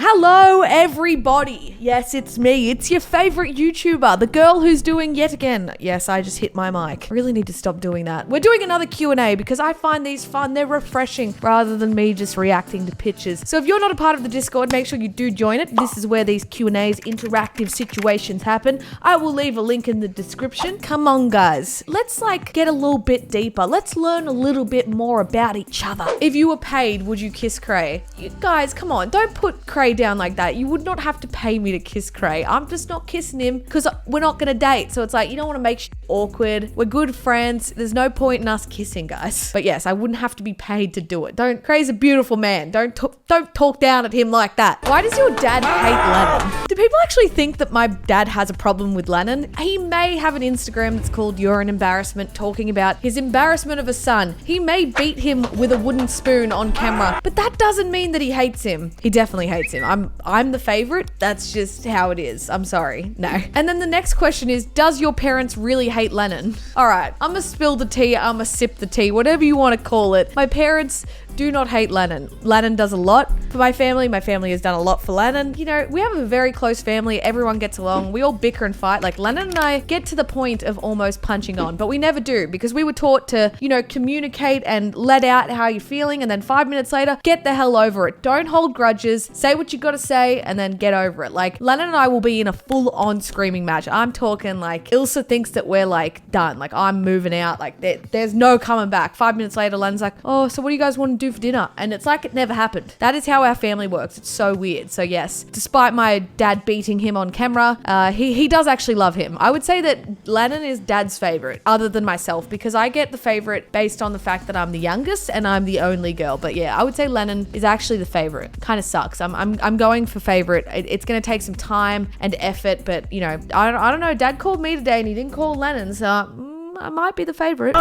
Hello, everybody. Yes, it's me. It's your favorite YouTuber, the girl who's doing yet again. Yes, I just hit my mic. I really need to stop doing that. We're doing another Q&A because I find these fun. They're refreshing rather than me just reacting to pictures. So if you're not a part of the Discord, make sure you do join it. This is where these Q&As, interactive situations happen. I will leave a link in the description. Come on, guys. Let's get a little bit deeper. Let's learn a little bit more about each other. If you were paid, would you kiss Cray? You guys, come on. Don't put Cray down like that. You would not have to pay me to kiss Cray. I'm just not kissing him because we're not going to date. So it's like, you don't want to make shit awkward. We're good friends. There's no point in us kissing, guys. But yes, I wouldn't have to be paid to do it. Cray's a beautiful man. Don't talk down at him like that. Why does your dad hate Lennon? Do people actually think that my dad has a problem with Lennon? He may have an Instagram that's called You're an Embarrassment, talking about his embarrassment of a son. He may beat him with a wooden spoon on camera, but that doesn't mean that he hates him. He definitely hates him. I'm the favorite. That's just how it is. I'm sorry. No. And then the next question is, does your parents really hate Lennon? All right, I'm gonna spill the tea. I'm gonna sip the tea, whatever you want to call it. My parents do not hate Lennon. Lennon does a lot for my family. My family has done a lot for Lennon. You know, we have a very close family. Everyone gets along. We all bicker and fight. Like, Lennon and I get to the point of almost punching on, but we never do because we were taught to, you know, communicate and let out how you're feeling, and then 5 minutes later, get the hell over it. Don't hold grudges. Say what you gotta say and then get over it. Like, Lennon and I will be in a full-on screaming match. I'm talking like Ilsa thinks that we're like done. Like, I'm moving out. Like, there's no coming back. 5 minutes later, Lennon's like, oh, so what do you guys want to do for dinner? And it's like it never happened. That is how our family works. It's so weird. So yes, despite my dad beating him on camera, he does actually love him. I would say that Lennon is dad's favorite other than myself, because I get the favorite based on the fact that I'm the youngest and I'm the only girl. But yeah, I would say Lennon is actually the favorite. Kind of sucks. I'm going for favorite. It's going to take some time and effort, but you know, I don't know. Dad called me today and he didn't call Lennon, so I might be the favorite.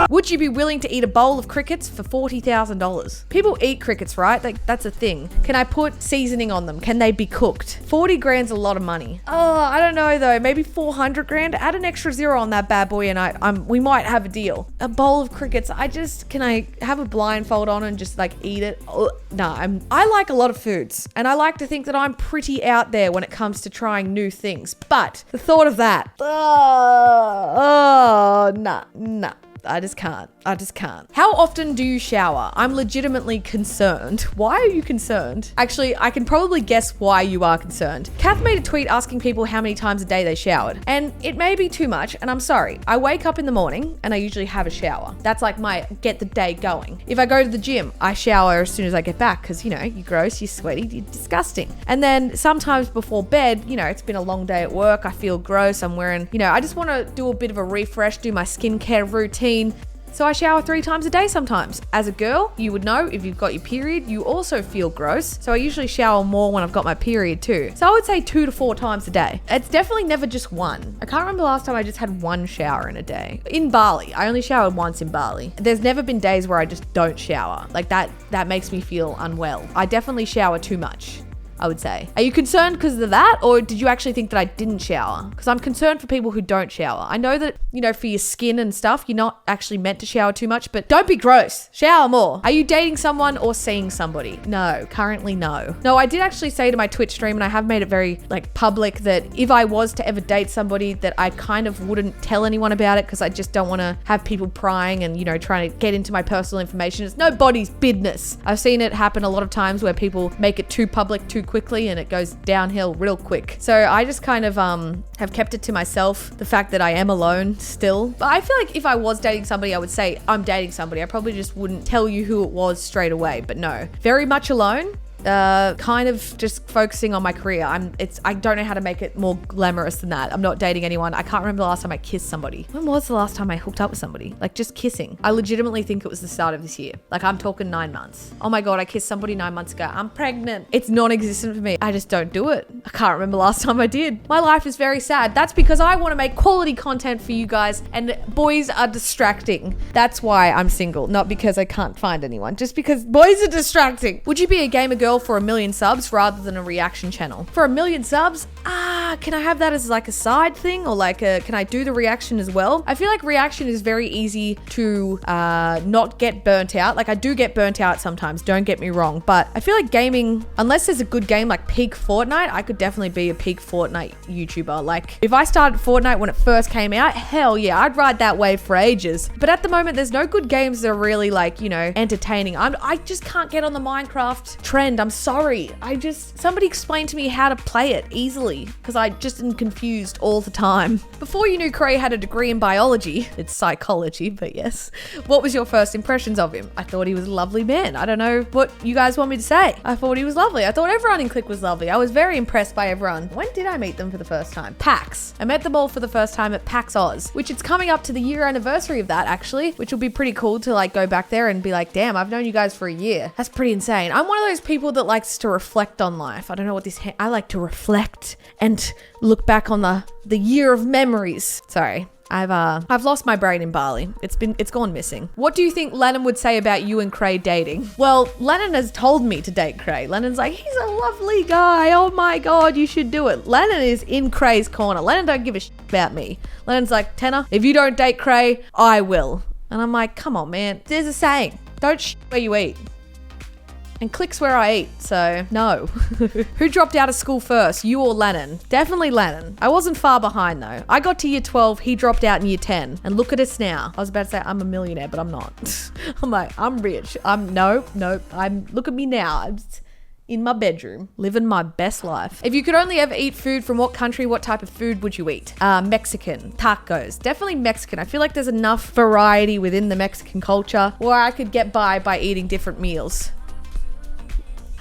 Would you be willing to eat a bowl of crickets for $40,000? People eat crickets, right? Like, that's a thing. Can I put seasoning on them? Can they be cooked? 40 grand's a lot of money. Oh, I don't know though. Maybe 400 grand. Add an extra zero on that bad boy and we might have a deal. A bowl of crickets. Can I have a blindfold on and just like eat it? Oh, no, I like a lot of foods and I like to think that I'm pretty out there when it comes to trying new things. But the thought of that, nah. I just can't. How often do you shower? I'm legitimately concerned. Why are you concerned? Actually, I can probably guess why you are concerned. Kath made a tweet asking people how many times a day they showered. And it may be too much, and I'm sorry. I wake up in the morning and I usually have a shower. That's like my get the day going. If I go to the gym, I shower as soon as I get back because, you know, you're gross, you're sweaty, you're disgusting. And then sometimes before bed, you know, it's been a long day at work, I feel gross, I'm wearing, you know, I just want to do a bit of a refresh, do my skincare routine. So I shower 3 times a day sometimes. As a girl, you would know if you've got your period, you also feel gross. So I usually shower more when I've got my period too. So I would say 2 to 4 times a day. It's definitely never just one. I can't remember the last time I just had one shower in a day. In Bali, I only showered once in Bali. There's never been days where I just don't shower. Like that makes me feel unwell. I definitely shower too much, I would say. Are you concerned because of that, or did you actually think that I didn't shower? Because I'm concerned for people who don't shower. I know that, you know, for your skin and stuff, you're not actually meant to shower too much, but don't be gross. Shower more. Are you dating someone or seeing somebody? No, currently no. No, I did actually say to my Twitch stream, and I have made it very like public, that if I was to ever date somebody, that I kind of wouldn't tell anyone about it because I just don't want to have people prying and, you know, trying to get into my personal information. It's nobody's business. I've seen it happen a lot of times where people make it too public too quickly and it goes downhill real quick. So I just kind of have kept it to myself, the fact that I am alone still. But I feel like if I was dating somebody, I would say I'm dating somebody. I probably just wouldn't tell you who it was straight away, but no. Very much alone. Kind of just focusing on my career. I don't know how to make it more glamorous than that. I'm not dating anyone. I can't remember the last time I kissed somebody. When was the last time I hooked up with somebody? Like just kissing. I legitimately think it was the start of this year. Like I'm talking 9 months. Oh my God, I kissed somebody 9 months ago. I'm pregnant. It's non-existent for me. I just don't do it. I can't remember the last time I did. My life is very sad. That's because I want to make quality content for you guys and boys are distracting. That's why I'm single. Not because I can't find anyone. Just because boys are distracting. Would you be a gamer girl for 1 million subs rather than a reaction channel? For 1 million subs? can I have that as like a side thing, or like can I do the reaction as well? I feel like reaction is very easy to not get burnt out. Like I do get burnt out sometimes, don't get me wrong, but I feel like gaming, unless there's a good game like peak Fortnite, I could definitely be a peak Fortnite YouTuber. Like if I started Fortnite when it first came out, hell yeah, I'd ride that wave for ages. But at the moment, there's no good games that are really like, you know, entertaining. I just can't get on the Minecraft trend. I'm sorry. Somebody explain to me how to play it easily, because I just am confused all the time. Before you knew Cray had a degree in biology, it's psychology, but yes. What was your first impressions of him? I thought he was a lovely man. I don't know what you guys want me to say. I thought he was lovely. I thought everyone in Click was lovely. I was very impressed by everyone. When did I meet them for the first time? PAX. I met them all for the first time at PAX Oz, which it's coming up to the year anniversary of that actually, which will be pretty cool to like go back there and be like, damn, I've known you guys for a year. That's pretty insane. I'm one of those people that likes to reflect on life. I don't know what I like to reflect and look back on the year of memories. Sorry. I've lost my brain in Bali. It's gone missing. What do you think Lennon would say about you and Cray dating? Well, Lennon has told me to date Cray. Lennon's like, he's a lovely guy. Oh my God, you should do it. Lennon is in Cray's corner. Lennon don't give a shit about me. Lennon's like, Tannar, if you don't date Cray, I will. And I'm like, come on, man. There's a saying, don't shit where you eat. And Click's where I eat, so no. Who dropped out of school first, you or Lennon? Definitely Lennon. I wasn't far behind though. I got to year 12, he dropped out in year 10. And look at us now. I was about to say I'm a millionaire, but I'm not. I'm like, I'm rich. Nope. Look at me now. I'm just in my bedroom, living my best life. If you could only ever eat food from what country, what type of food would you eat? Mexican, tacos, definitely Mexican. I feel like there's enough variety within the Mexican culture where I could get by eating different meals.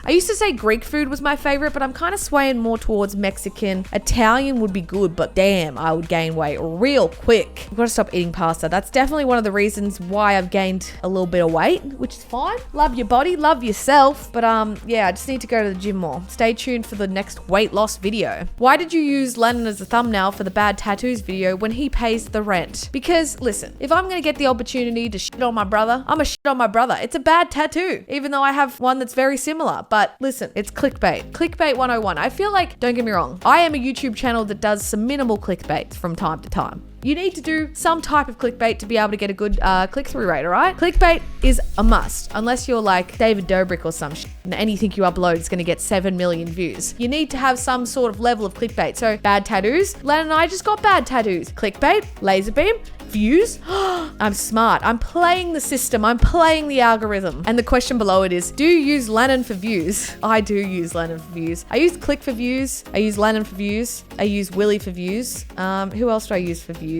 I used to say Greek food was my favorite, but I'm kind of swaying more towards Mexican. Italian would be good, but damn, I would gain weight real quick. I've got to stop eating pasta. That's definitely one of the reasons why I've gained a little bit of weight, which is fine. Love your body, love yourself. But yeah, I just need to go to the gym more. Stay tuned for the next weight loss video. Why did you use Lennon as a thumbnail for the bad tattoos video when he pays the rent? Because listen, if I'm going to get the opportunity to shit on my brother, I'm a shit on my brother. It's a bad tattoo, even though I have one that's very similar. But listen, it's clickbait. Clickbait 101. I feel like, don't get me wrong, I am a YouTube channel that does some minimal clickbaits from time to time. You need to do some type of clickbait to be able to get a good click-through rate, all right? Clickbait is a must, unless you're like David Dobrik or some shit, and anything you upload is going to get 7 million views. You need to have some sort of level of clickbait. So bad tattoos. Len and I just got bad tattoos. Clickbait, laser beam, views. I'm smart. I'm playing the system. I'm playing the algorithm. And the question below it is, do you use Lennon for views? I do use Lennon for views. I use Click for views. I use Lennon for views. I use Willy for views. Who else do I use for views?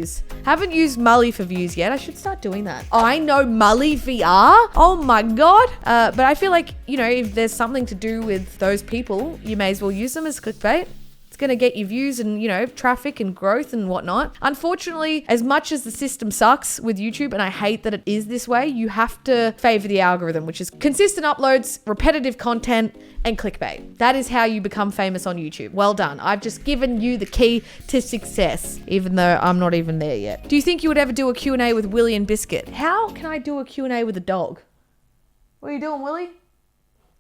Haven't used Mully for views yet. I should start doing that. I know Mully VR. Oh my God. But I feel like, you know, if there's something to do with those people, you may as well use them as clickbait. It's going to get you views and, you know, traffic and growth and whatnot. Unfortunately, as much as the system sucks with YouTube, and I hate that it is this way, you have to favor the algorithm, which is consistent uploads, repetitive content, and clickbait. That is how you become famous on YouTube. Well done. I've just given you the key to success, even though I'm not even there yet. Do you think you would ever do a Q&A with Willy and Biscuit? How can I do a Q&A with a dog? What are you doing, Willy?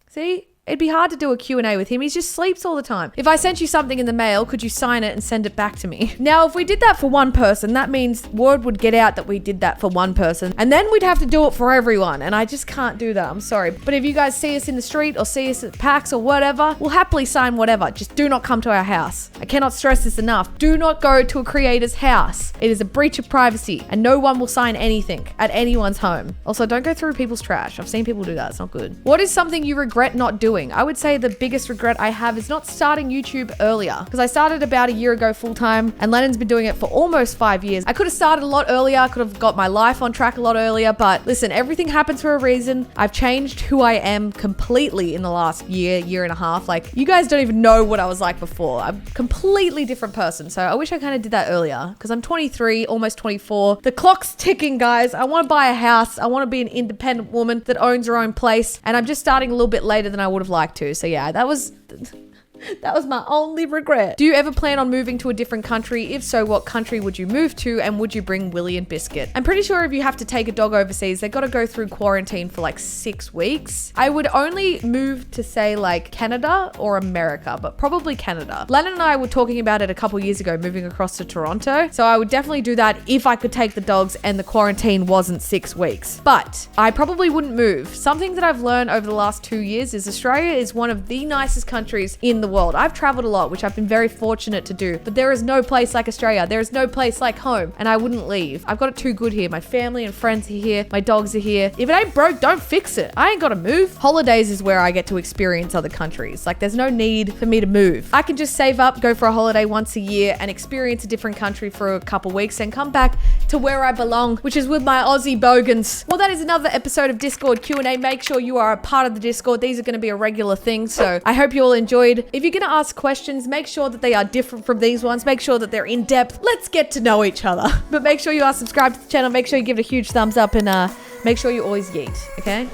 See? It'd be hard to do a Q&A with him. He just sleeps all the time. If I sent you something in the mail, could you sign it and send it back to me? Now, if we did that for one person, that means word would get out that we did that for one person. And then we'd have to do it for everyone. And I just can't do that. I'm sorry. But if you guys see us in the street or see us at PAX or whatever, we'll happily sign whatever. Just do not come to our house. I cannot stress this enough. Do not go to a creator's house. It is a breach of privacy and no one will sign anything at anyone's home. Also, don't go through people's trash. I've seen people do that. It's not good. What is something you regret not doing? I would say the biggest regret I have is not starting YouTube earlier, because I started about a year ago full time and Lennon's been doing it for almost 5 years. I could have started a lot earlier. I could have got my life on track a lot earlier, but listen, everything happens for a reason. I've changed who I am completely in the last year and a half. Like, you guys don't even know what I was like before. I'm a completely different person. So I wish I kind of did that earlier, because I'm 23, almost 24. The clock's ticking, guys. I want to buy a house. I want to be an independent woman that owns her own place. And I'm just starting a little bit later than I would have liked to. So yeah, that was That was my only regret. Do you ever plan on moving to a different country? If so, what country would you move to, and would you bring Willie and Biscuit? I'm pretty sure if you have to take a dog overseas, they got to go through quarantine for like 6 weeks. I would only move to say like Canada or America, but probably Canada. Lennon and I were talking about it a couple years ago, moving across to Toronto. So I would definitely do that if I could take the dogs and the quarantine wasn't 6 weeks. But I probably wouldn't move. Something that I've learned over the last 2 years is Australia is one of the nicest countries in the world. I've traveled a lot, which I've been very fortunate to do, but there is no place like Australia. There is no place like home, and I wouldn't leave. I've got it too good here. My family and friends are here. My dogs are here. If it ain't broke, don't fix it. I ain't gotta move. Holidays is where I get to experience other countries. Like, there's no need for me to move. I can just save up, go for a holiday once a year, and experience a different country for a couple weeks and come back to where I belong, which is with my Aussie bogans. Well, that is another episode of Discord Q&A. Make sure you are a part of the Discord. These are going to be a regular thing, so I hope you all enjoyed. If you're going to ask questions, make sure that they are different from these ones. Make sure that they're in depth. Let's get to know each other. But make sure you are subscribed to the channel. Make sure you give it a huge thumbs up, and make sure you always yeet, okay?